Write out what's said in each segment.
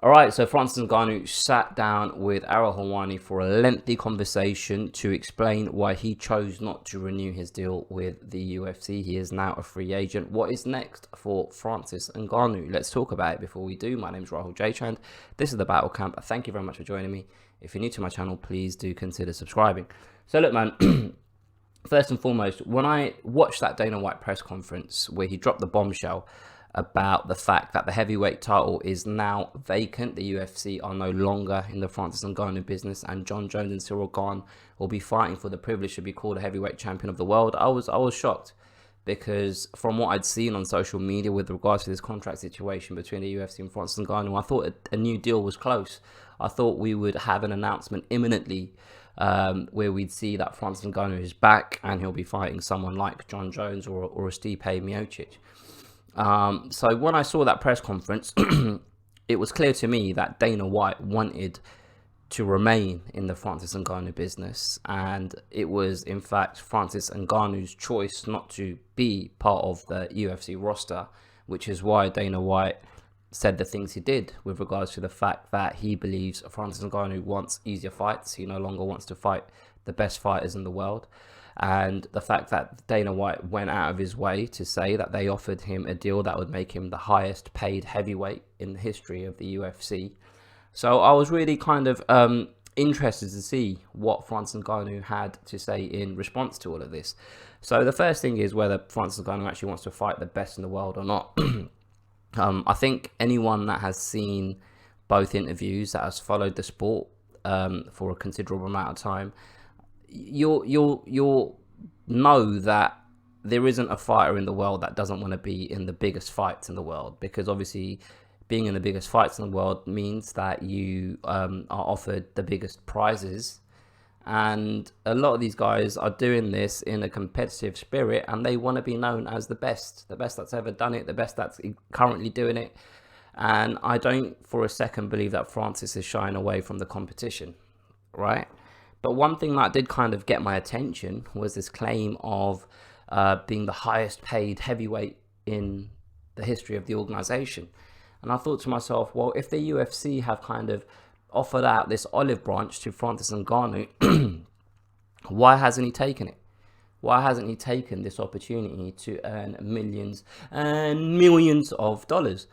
All right, so Francis Ngannou sat down with Ariel Helwani for a lengthy conversation to explain why he chose not to renew his deal with the UFC. He is now a free agent. What is next for Francis Ngannou? Let's talk about it before we do. My name is Rahul Jaychand. This is the Battle Camp. Thank you very much for joining me. If you're new to my channel, please do consider subscribing. So look, man, first and foremost, when I watched that Dana White press conference where he dropped the bombshell about the fact that the heavyweight title is now vacant, the UFC are no longer in the Francis Ngannou business, and Jon Jones and Cyril Gane will be fighting for the privilege to be called a heavyweight champion of the world, I was shocked, because from what I'd seen on social media with regards to this contract situation between the UFC and Francis Ngannou, I thought a new deal was close. I thought we would have an announcement imminently where we'd see that Francis Ngannou is back and he'll be fighting someone like Jon Jones or a Stipe Miocic. So when I saw that press conference, it was clear to me that Dana White wanted to remain in the Francis Ngannou business, and it was in fact Francis Ngannou's choice not to be part of the UFC roster, which is why Dana White said the things he did with regards to the fact that he believes Francis Ngannou wants easier fights. He no longer wants to fight the best fighters in the world. And the fact that Dana White went out of his way to say that they offered him a deal that would make him the highest paid heavyweight in the history of the UFC. So I was really kind of interested to see what Francis Ngannou had to say in response to all of this. So the first thing is whether Francis Ngannou actually wants to fight the best in the world or not. I think anyone that has seen both interviews, that has followed the sport for a considerable amount of time, you'll know that there isn't a fighter in the world that doesn't want to be in the biggest fights in the world, because obviously being in the biggest fights in the world means that you are offered the biggest prizes, and a lot of these guys are doing this in a competitive spirit, and they want to be known as the best that's ever done it, the best that's currently doing it. And I don't for a second believe that Francis is shying away from the competition, right? But one thing that did kind of get my attention was this claim of being the highest paid heavyweight in the history of the organization. And I thought to myself, well, if the UFC have kind of offered out this olive branch to Francis Ngannou, why hasn't he taken it? Why hasn't he taken this opportunity to earn millions and millions of dollars?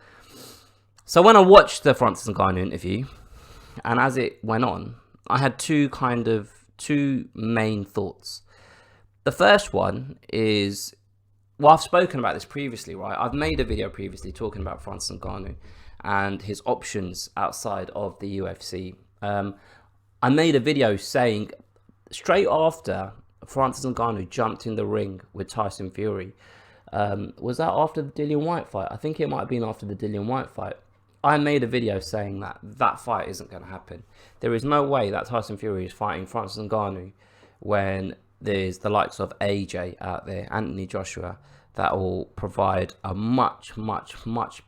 So when I watched the Francis Ngannou interview, and as it went on, I had two main thoughts. The first one is, well, I've spoken about this previously, right? I've made a video previously talking about Francis Ngannou and his options outside of the UFC. I made a video saying straight after Francis Ngannou jumped in the ring with Tyson Fury, was that after the Dillian Whyte fight? I think it might have been after the Dillian Whyte fight. I made a video saying that that fight isn't going to happen. There is no way that Tyson Fury is fighting Francis Ngannou when there's the likes of AJ out there, Anthony Joshua, that will provide a much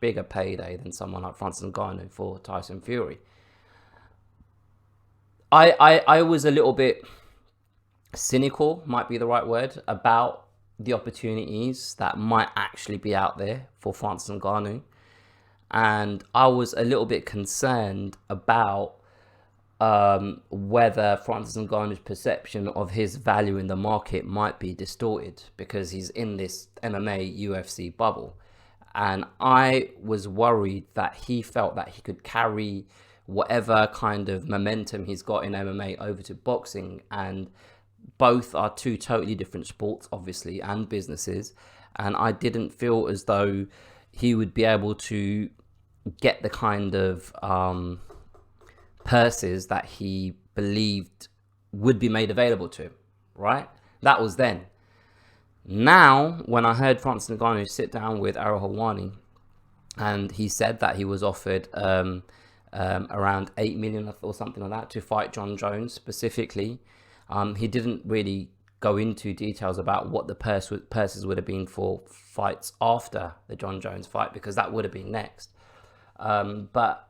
bigger payday than someone like Francis Ngannou for Tyson Fury. I was a little bit cynical, might be the right word, about the opportunities that might actually be out there for Francis Ngannou. And I was a little bit concerned about whether Francis Ngannou's perception of his value in the market might be distorted because he's in this MMA UFC bubble. And I was worried that he felt that he could carry whatever kind of momentum he's got in MMA over to boxing, and both are two totally different sports, obviously, and businesses. And I didn't feel as though he would be able to get the kind of purses that he believed would be made available to him, right? That was then. Now, when I heard Francis Ngannou sit down with Ariel Helwani, and he said that he was offered around 8 million or something like that to fight Jon Jones specifically. He didn't really go into details about what the purses would have been for fights after the Jon Jones fight, because that would have been next. But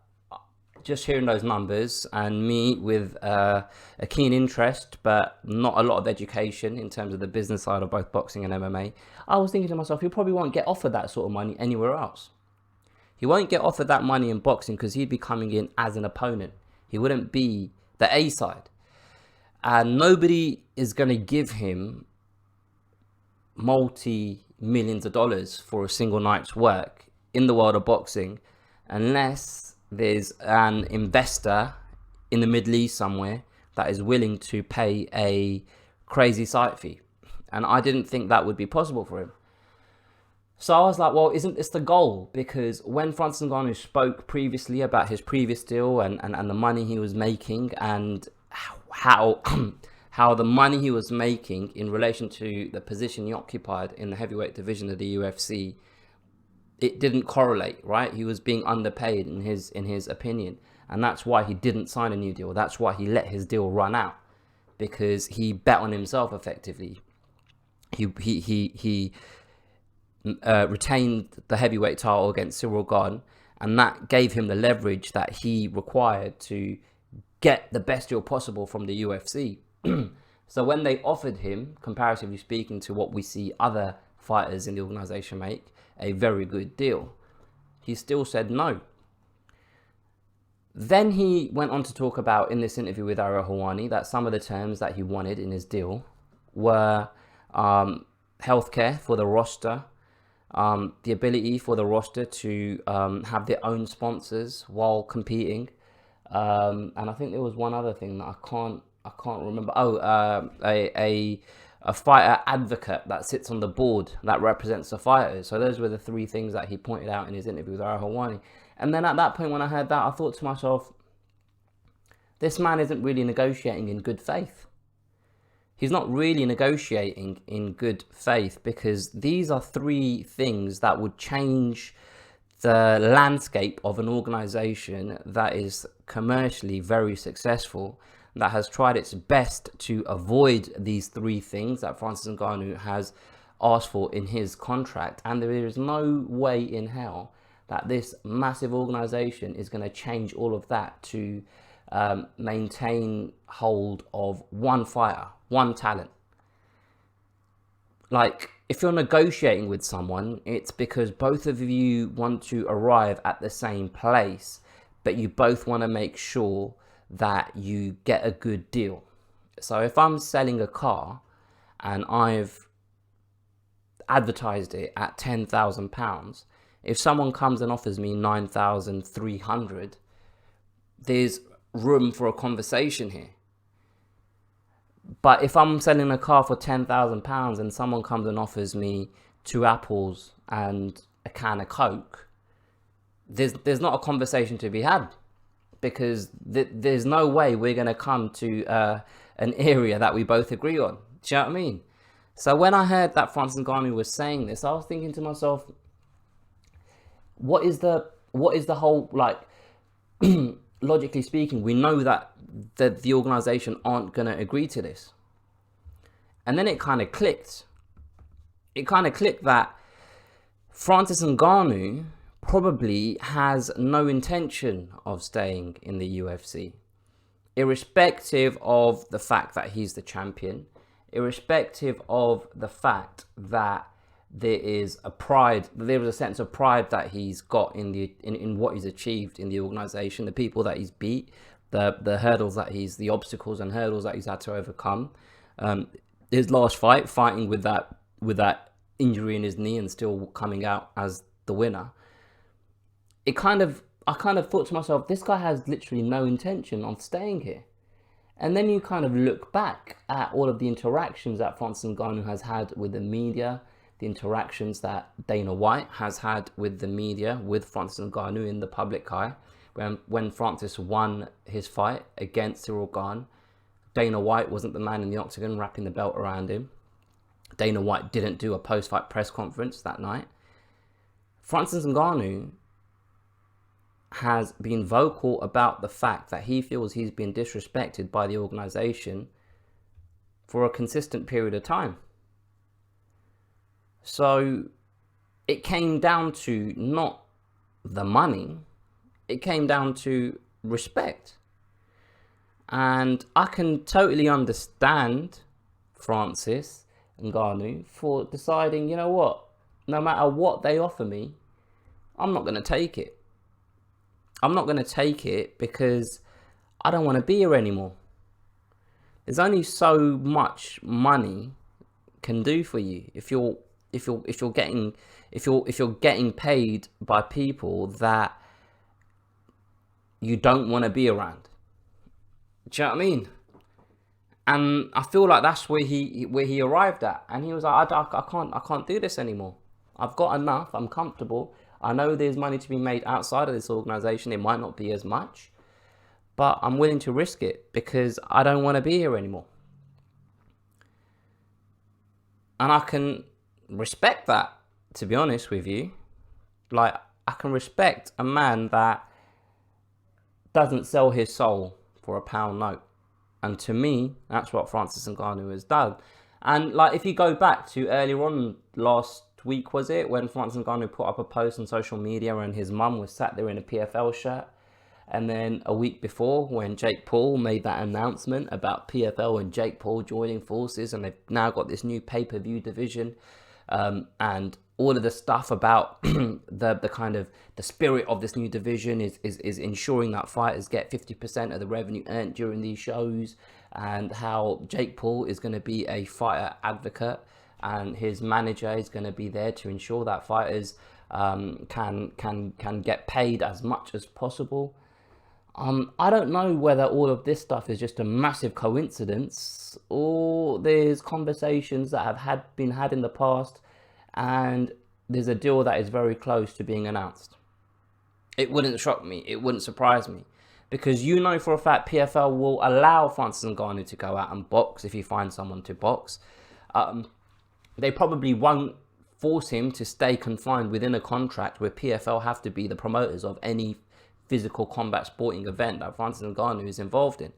just hearing those numbers, and me with a keen interest but not a lot of education in terms of the business side of both boxing and MMA, I was thinking to myself, you probably won't get offered that sort of money anywhere else. He won't get offered that money in boxing because he'd be coming in as an opponent. He wouldn't be the A side. And nobody is going to give him multi-millions of dollars for a single night's work in the world of boxing unless there's an investor in the Middle East somewhere that is willing to pay a crazy site fee. And I didn't think that would be possible for him. So I was like, well, isn't this the goal? Because when Francis Ngannou spoke previously about his previous deal and the money he was making and how how the money he was making in relation to the position he occupied in the heavyweight division of the UFC, it didn't correlate, right? He was being underpaid in his opinion. And that's why he didn't sign a new deal. That's why he let his deal run out, because he bet on himself effectively. He retained the heavyweight title against Cyril Gane, and that gave him the leverage that he required to get the best deal possible from the UFC. So when they offered him, comparatively speaking to what we see other fighters in the organization make, a very good deal, he still said no. Then he went on to talk about, in this interview with Ariel Helwani, that some of the terms that he wanted in his deal were healthcare for the roster, the ability for the roster to have their own sponsors while competing, and I think there was one other thing that I can't remember. A fighter advocate that sits on the board that represents the fighters. So those were the three things that he pointed out in his interview with Ariel Helwani. And then at that point, when I heard that, I thought to myself, this man isn't really negotiating in good faith. He's not really negotiating in good faith, because these are three things that would change the landscape of an organization that is commercially very successful, that has tried its best to avoid these three things that Francis Ngannou has asked for in his contract. And there is no way in hell that this massive organization is going to change all of that to maintain hold of one fighter, one talent. Like, if you're negotiating with someone, it's because both of you want to arrive at the same place, but you both want to make sure that you get a good deal. So if I'm selling a car and I've advertised it at £10,000, if someone comes and offers me 9,300, there's room for a conversation here. But if I'm selling a car for £10,000 and someone comes and offers me 2 apples and a can of Coke, there's not a conversation to be had, because there's no way we're going to come to an area that we both agree on. Do you know what I mean? So when I heard that Francis Ngannou was saying this, I was thinking to myself, what is the whole, like, logically speaking, we know that the organization aren't going to agree to this. And then it kind of clicked. It kind of clicked that Francis Ngannou probably has no intention of staying in the UFC, irrespective of the fact that he's the champion, irrespective of the fact that there is a sense of pride that he's got in what he's achieved in the organization, the people that he's beat, the hurdles that the obstacles and hurdles that he's had to overcome. His last fight, fighting with that injury in his knee and still coming out as the winner. I kind of thought to myself, this guy has literally no intention of staying here. And then you kind of look back at all of the interactions that Francis Ngannou has had with the media, the interactions that Dana White has had with the media, with Francis Ngannou in the public eye. When Francis won his fight against Cyril Gane, Dana White wasn't the man in the octagon wrapping the belt around him. Dana White didn't do a post-fight press conference that night. Francis Ngannou has been vocal about the fact that he feels he's been disrespected by the organization for a consistent period of time. So it came down to not the money, it came down to respect. And I can totally understand Francis Ngannou for deciding, you know what, no matter what they offer me, I'm not going to take it. I'm not going to take it because I don't want to be here anymore. There's only so much money can do for you if you're getting paid by people that you don't want to be around. Do you know what I mean? And I feel like that's where he arrived at, and he was like, I can't do this anymore. I've got enough. I'm comfortable. I know there's money to be made outside of this organization. It might not be as much, but I'm willing to risk it because I don't want to be here anymore. And I can respect that, to be honest with you. Like, I can respect a man that doesn't sell his soul for a pound note. And to me, that's what Francis Ngannou has done. And like, if you go back to earlier on last week, was it, when Francis Ngannou put up a post on social media and his mum was sat there in a PFL shirt? And then a week before, when Jake Paul made that announcement about PFL and Jake Paul joining forces, and they've now got this new pay-per-view division, and all of the stuff about the kind of the spirit of this new division is ensuring that fighters get 50% of the revenue earned during these shows, and how Jake Paul is going to be a fighter advocate and his manager is going to be there to ensure that fighters can get paid as much as possible. I don't know whether all of this stuff is just a massive coincidence or there's conversations that have been had in the past and there's a deal that is very close to being announced. It wouldn't shock me. It wouldn't surprise me. Because you know for a fact PFL will allow Francis Ngannou to go out and box if he finds someone to box. They probably won't force him to stay confined within a contract where PFL have to be the promoters of any physical combat sporting event that Francis Ngannou is involved in.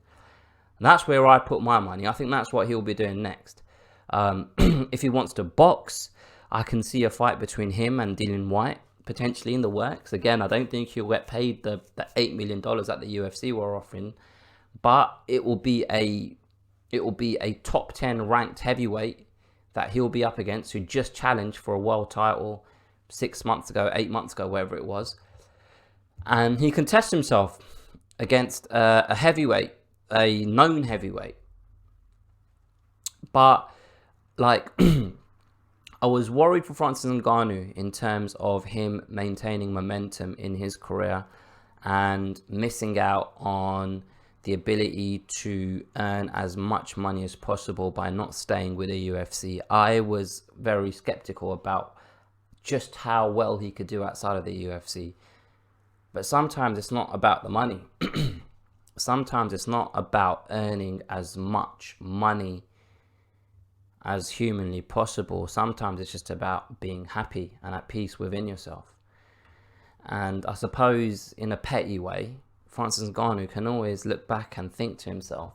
And that's where I put my money. I think that's what he'll be doing next. If he wants to box, I can see a fight between him and Dillian Whyte potentially in the works. Again, I don't think he'll get paid the $8 million that the UFC were offering, but it will be a top 10 ranked heavyweight that he'll be up against, who just challenged for a world title 6 months ago, 8 months ago, wherever it was. And he can test himself against a heavyweight, a known heavyweight. But, like, I was worried for Francis Ngannou in terms of him maintaining momentum in his career and missing out on the ability to earn as much money as possible by not staying with the UFC. I was very skeptical about just how well he could do outside of the UFC. But sometimes it's not about the money. Sometimes it's not about earning as much money as humanly possible. Sometimes it's just about being happy and at peace within yourself. And I suppose in a petty way, Francis Ngannou can always look back and think to himself,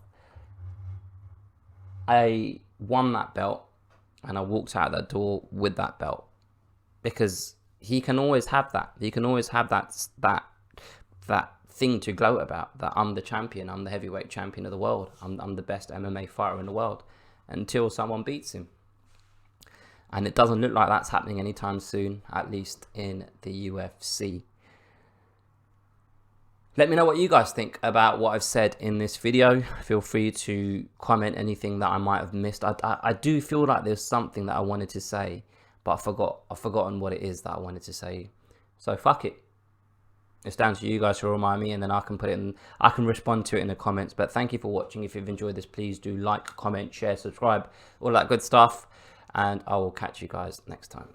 I won that belt and I walked out that door with that belt. Because he can always have that. He can always have that thing to gloat about, that I'm the champion, I'm the heavyweight champion of the world, I'm the best MMA fighter in the world, until someone beats him. And it doesn't look like that's happening anytime soon, at least in the UFC. Let me know what you guys think about what I've said in this video. Feel free to comment anything that I might have missed. I do feel like there's something that I wanted to say, but I've forgotten what it is that I wanted to say. So fuck it. It's down to you guys to remind me, and then I can put it in. I can respond to it in the comments. But thank you for watching. If you've enjoyed this, please do like, comment, share, subscribe, all that good stuff. And I will catch you guys next time.